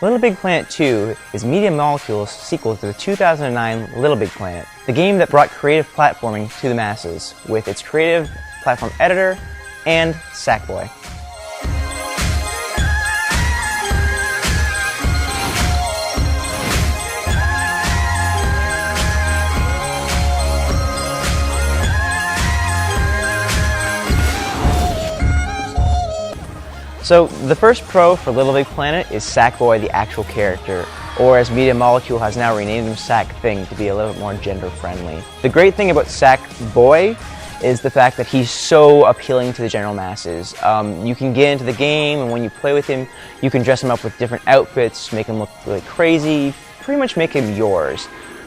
Little Big Planet 2 is Media Molecule's sequel to the 2009 Little Big Planet, the game that brought creative platforming to the masses with its creative platform editor and Sackboy. So the first pro for Little Big Planet is Sackboy, the actual character, or as Media Molecule has now renamed him, Sackthing, to be a little bit more gender friendly. The great thing about Sackboy is the fact that he's so appealing to the general masses. You can get into the game, and when you play with him, you can dress him up with different outfits, make him look really crazy, pretty much make him yours.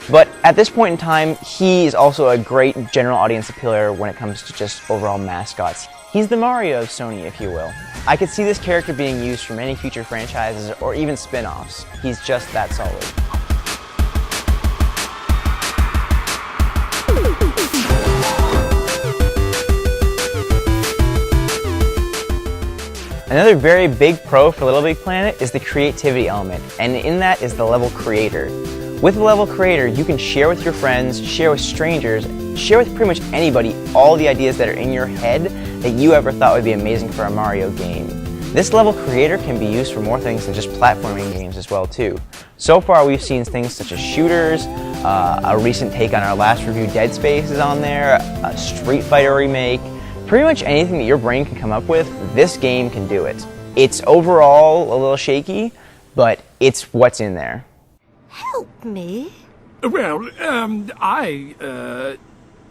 But at this point in time, he is also a great general audience appealer when it comes to just overall mascots. He's the Mario of Sony, if you will. I could see this character being used for many future franchises or even spin-offs. He's just that solid. Another very big pro for Little Big Planet is the creativity element, and in that is the level creator. With the level creator, you can share with your friends, share with strangers, share with pretty much anybody all the ideas that are in your head that you ever thought would be amazing for a Mario game. This level creator can be used for more things than just platforming games as well too. So far we've seen things such as shooters, a recent take on our last review, Dead Space, is on there, a Street Fighter remake. Pretty much anything that your brain can come up with, this game can do it. It's overall a little shaky, but it's what's in there. Help me? Well,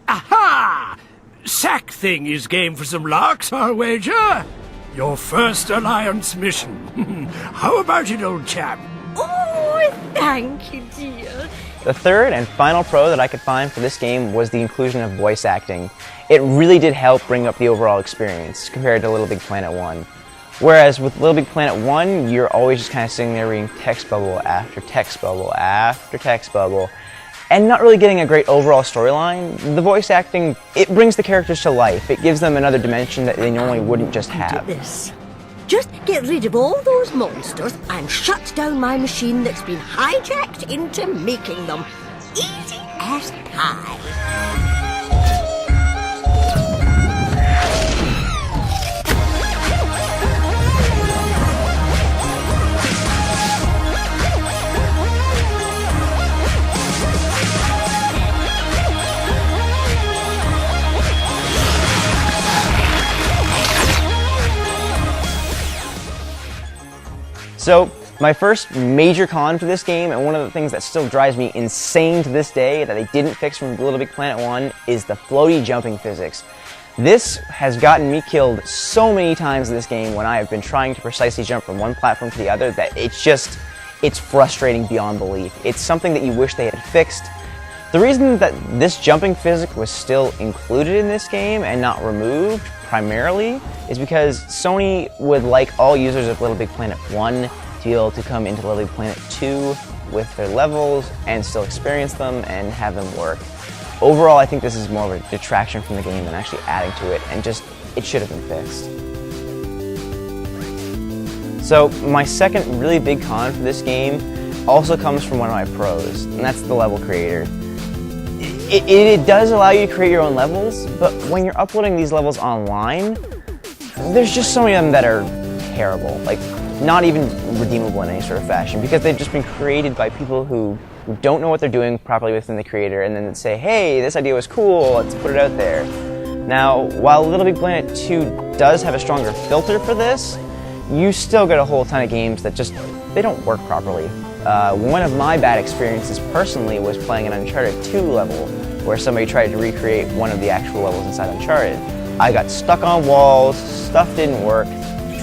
aha! Sackthing is game for some larks, I'll wager. Your first Alliance mission. How about it, old chap? Oh, thank you, dear. The third and final pro that I could find for this game was the inclusion of voice acting. It really did help bring up the overall experience compared to Little Big Planet 1. Whereas with Little Big Planet 1, you're always just kind of sitting there reading text bubble after text bubble after text bubble, and not really getting a great overall storyline. The voice acting, it brings the characters to life. It gives them another dimension that they normally wouldn't just have. This. Just get rid of all those monsters and shut down my machine that's been hijacked into making them. Easy as pie. So, my first major con for this game, and one of the things that still drives me insane to this day that they didn't fix from Little Big Planet 1, is the floaty jumping physics. This has gotten me killed so many times in this game when I have been trying to precisely jump from one platform to the other that it's frustrating beyond belief. It's something that you wish they had fixed. The reason that this jumping physics was still included in this game and not removed, primarily, is because Sony would like all users of Little Big Planet 1 to be able to come into Little Big Planet 2 with their levels and still experience them and have them work. Overall, I think this is more of a detraction from the game than actually adding to it, and it should have been fixed. So, my second really big con for this game also comes from one of my pros, and that's the level creator. It does allow you to create your own levels, but when you're uploading these levels online, there's just so many of them that are terrible, like not even redeemable in any sort of fashion, because they've just been created by people who don't know what they're doing properly within the creator, and then say, hey, this idea was cool, let's put it out there. Now, while Little Big Planet 2 does have a stronger filter for this, you still get a whole ton of games that they don't work properly. One of my bad experiences personally was playing an Uncharted 2 level where somebody tried to recreate one of the actual levels inside Uncharted. I got stuck on walls, stuff didn't work,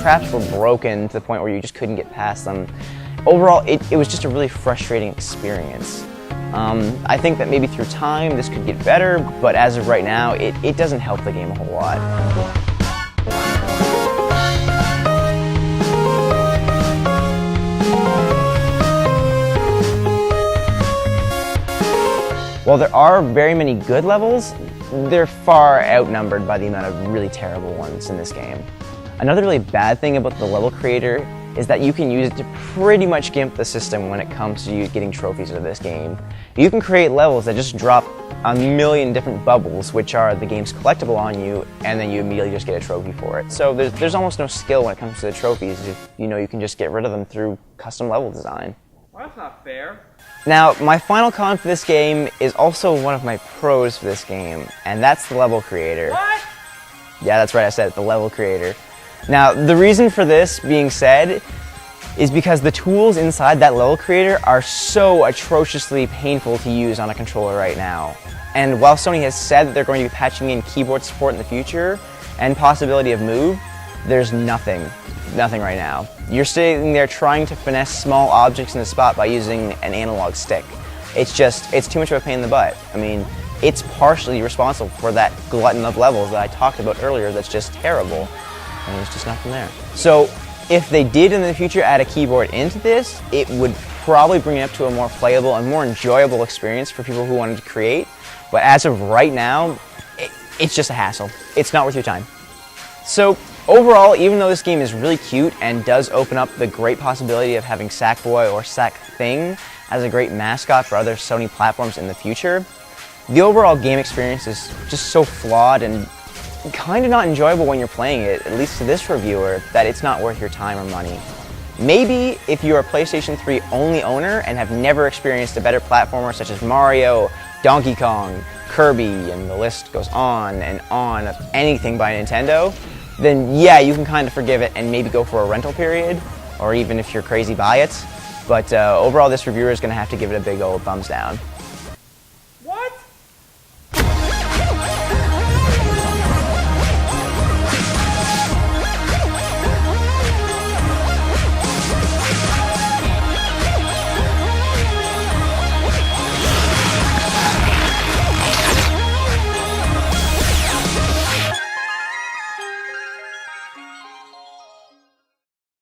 traps were broken to the point where you just couldn't get past them. Overall, it was just a really frustrating experience. I think that maybe through time this could get better, but as of right now, it doesn't help the game a whole lot. While there are very many good levels, they're far outnumbered by the amount of really terrible ones in this game. Another really bad thing about the level creator is that you can use it to pretty much gimp the system when it comes to you getting trophies of this game. You can create levels that just drop a million different bubbles, which are the game's collectible on you, and then you immediately just get a trophy for it. So there's almost no skill when it comes to the trophies if you know you can just get rid of them through custom level design. Well, that's not fair. Now, my final con for this game is also one of my pros for this game, and that's the level creator. What? Yeah, that's right, I said it, the level creator. Now, the reason for this being said is because the tools inside that level creator are so atrociously painful to use on a controller right now. And while Sony has said that they're going to be patching in keyboard support in the future and possibility of move, there's nothing right now. You're sitting there trying to finesse small objects in the spot by using an analog stick. It's too much of a pain in the butt. I mean, it's partially responsible for that glutton of levels that I talked about earlier that's just terrible. And there's just nothing there. So if they did in the future add a keyboard into this, it would probably bring it up to a more playable and more enjoyable experience for people who wanted to create. But as of right now, it's just a hassle. It's not worth your time. So overall, even though this game is really cute and does open up the great possibility of having Sackboy or Sackthing as a great mascot for other Sony platforms in the future, the overall game experience is just so flawed and kind of not enjoyable when you're playing it, at least to this reviewer, that it's not worth your time or money. Maybe if you're a PlayStation 3 only owner and have never experienced a better platformer such as Mario, Donkey Kong, Kirby, and the list goes on and on of anything by Nintendo, then yeah, you can kind of forgive it and maybe go for a rental period, or even if you're crazy, buy it. But overall, this reviewer is going to have to give it a big old thumbs down.